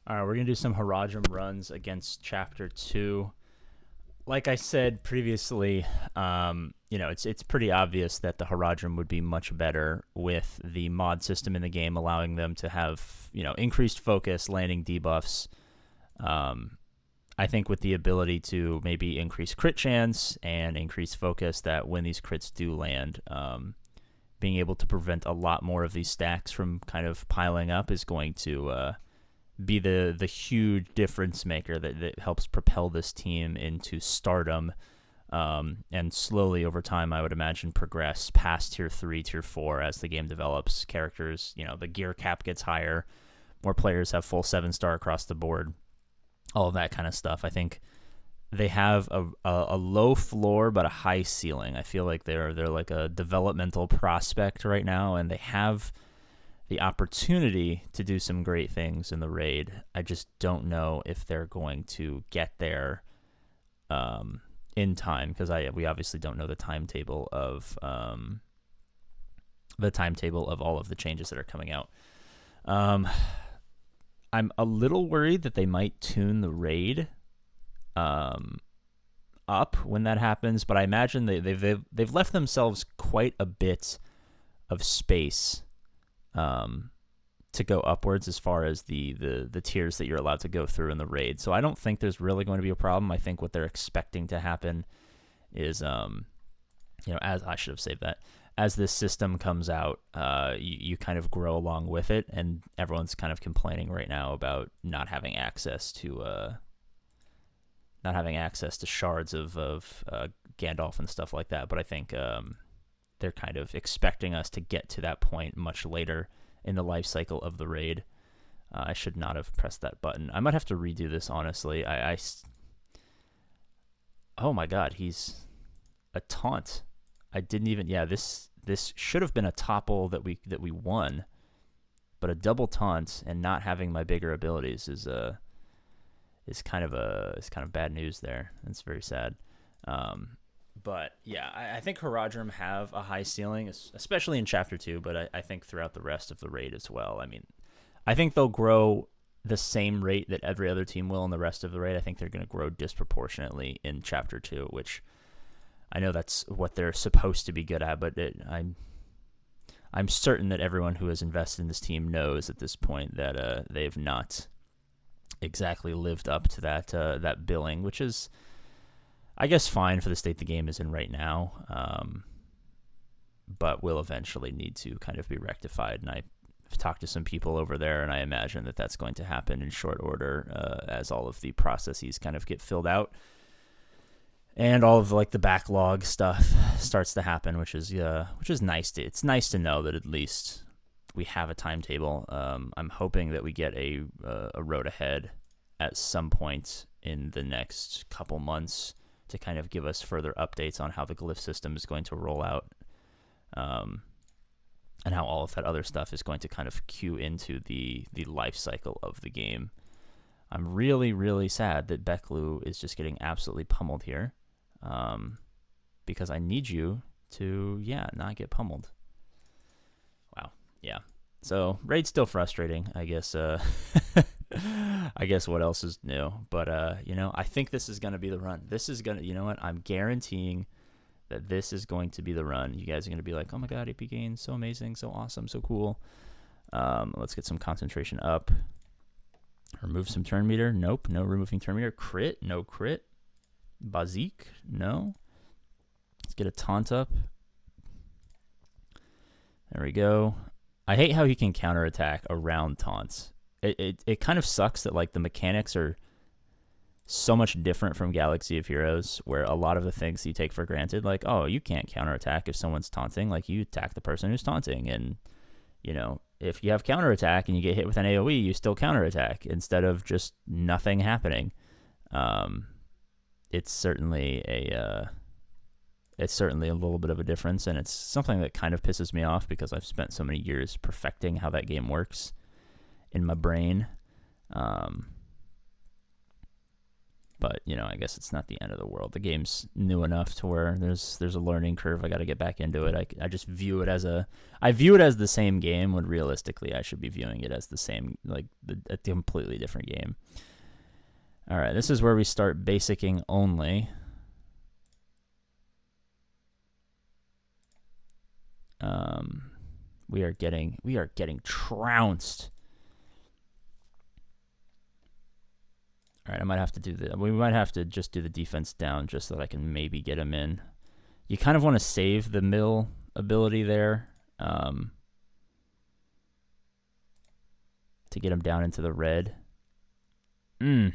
All right, we're gonna do some Haradrim runs against Chapter 2. Like I said previously, it's pretty obvious that the Haradrim would be much better with the mod system in the game, allowing them to have increased focus, landing debuffs. I think with the ability to maybe increase crit chance and increase focus, that when these crits do land, being able to prevent a lot more of these stacks from kind of piling up is going to be the huge difference maker that helps propel this team into stardom, and slowly over time, I would imagine, progress past tier 3, tier 4 as the game develops. Characters, the gear cap gets higher, more players have full 7-star across the board, all of that kind of stuff. I think they have a low floor but a high ceiling. I feel like they're like a developmental prospect right now, and they have the opportunity to do some great things in the raid. I just don't know if they're going to get there in time, because we obviously don't know the timetable of all of the changes that are coming out. I'm a little worried that they might tune the raid up when that happens, but I imagine they've left themselves quite a bit of space to go upwards as far as the tiers that you're allowed to go through in the raid. So I don't think there's really going to be a problem. I think what they're expecting to happen is, as I should have saved that, as this system comes out, you kind of grow along with it, and everyone's kind of complaining right now about not having access to shards of Gandalf and stuff like that. But I think they're kind of expecting us to get to that point much later in the life cycle of the raid. I should not have pressed that button. I might have to redo this, honestly. Oh my god, he's a taunt. I didn't even... Yeah, this should have been a topple that we won, but a double taunt and not having my bigger abilities is kind of bad news there. That's very sad. But yeah, I think Haradrim have a high ceiling, especially in Chapter 2, but I think throughout the rest of the raid as well. I mean, I think they'll grow the same rate that every other team will in the rest of the raid. I think they're going to grow disproportionately in Chapter 2, which I know that's what they're supposed to be good at, but I'm certain that everyone who has invested in this team knows at this point that they've not exactly lived up to that billing, which is, I guess, fine for the state the game is in right now, but will eventually need to kind of be rectified. And I've talked to some people over there, and I imagine that that's going to happen in short order as all of the processes kind of get filled out, and all of the backlog stuff starts to happen, which is nice. It's nice to know that at least we have a timetable. I'm hoping that we get a road ahead at some point in the next couple months to kind of give us further updates on how the glyph system is going to roll out, and how all of that other stuff is going to kind of cue into the life cycle of the game. I'm really, really sad that Beklu is just getting absolutely pummeled here, because I need you to, not get pummeled. Wow. Yeah. So raid's still frustrating, I guess. I guess what else is new? But I think this is gonna be the run. This is gonna, I'm guaranteeing that this is going to be the run. You guys are gonna be like, oh my god, AP gain, so amazing, so awesome, so cool. Let's get some concentration up. Remove some turn meter. Nope, no removing turn meter. Crit, no crit. Bazik, no. Let's get a taunt up. There we go. I hate how he can counterattack around taunts. It kind of sucks that the mechanics are so much different from Galaxy of Heroes, where a lot of the things you take for granted, you can't counterattack if someone's taunting, you attack the person who's taunting, and if you have counterattack and you get hit with an AoE, you still counterattack instead of just nothing happening. It's certainly a little bit of a difference, and it's something that kind of pisses me off because I've spent so many years perfecting how that game works in my brain. But, you know, I guess it's not the end of the world. The game's new enough to where there's a learning curve. I got to get back into it. I just view it as I view it as the same game when realistically I should be viewing it as the same, like a completely different game. All right, this is where we start basicing only. We are getting trounced. All right, I might have to do we might have to just do the defense down just so that I can maybe get him in. You kind of want to save the mill ability there to get him down into the red. Come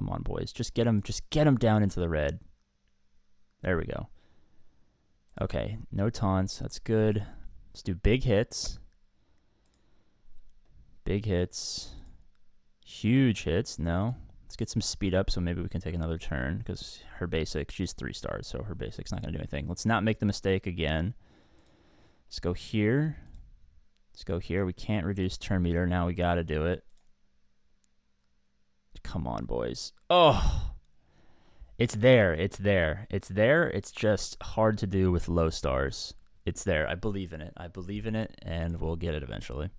on, boys. Just get him down into the red. There we go. Okay, no taunts. That's good. Let's do big hits. Big hits. Huge hits. No. Let's get some speed up so maybe we can take another turn because her basic, she's 3 stars, so her basic's not going to do anything. Let's not make the mistake again. Let's go here. Let's go here. We can't reduce turn meter. Now we got to do it. Come on, boys. Oh! It's there. It's there. It's there. It's just hard to do with low stars. It's there. I believe in it. I believe in it, and we'll get it eventually.